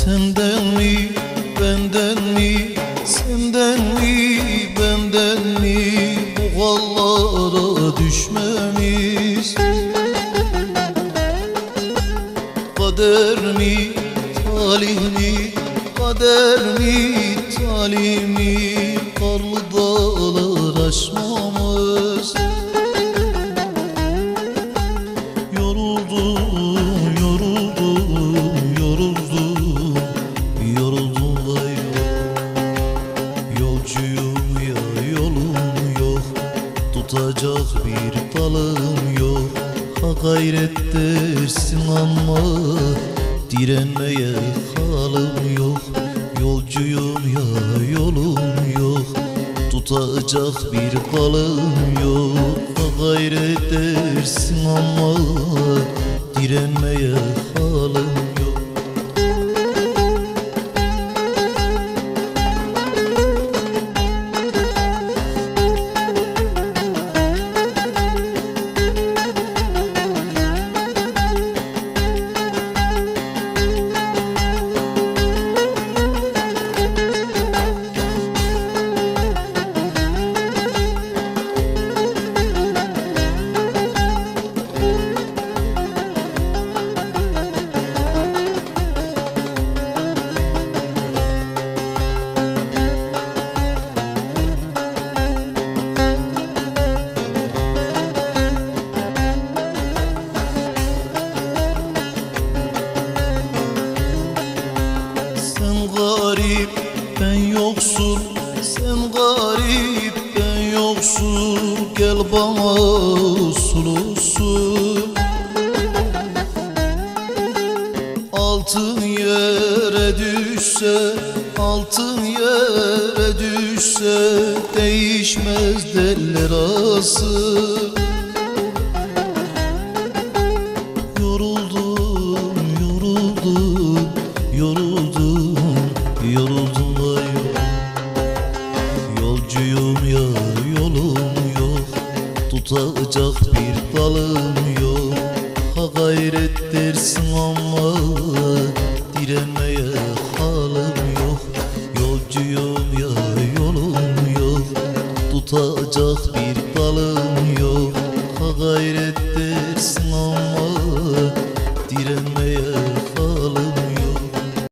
Senden mi, benden mi, senden mi, benden mi bu hallara düşmemiz? Kader mi, talih mi, kader mi, talih mi karlı dağlar aşmamız? Yoruldum, yoruldum, yoruldum, yoruldum vay vay. Yolcuyum ya yolum yok, tutacak bir dalım yok. Ha gayret dersin ama direnmeye halim yok. Yolcuyum ya yolum yok, tutacak bir dalım yok. Ha gayret dersin ama direnmeye halim yok. Garip ben yoksul, sen garip ben yoksul. Gel bana usul usul. Altın yere düşse, altın yere düşse değişmez derler asıl. Yoruldum, yoruldum, yoruldum, yoruldum vay vay. Yolcuyum ya yolum yok, tutacak bir dalım yok. Ha gayret dersin ama direnmeye halim yok. Yolcuyum ya yolum yok, tutacak bir dalım yok. Ha gayret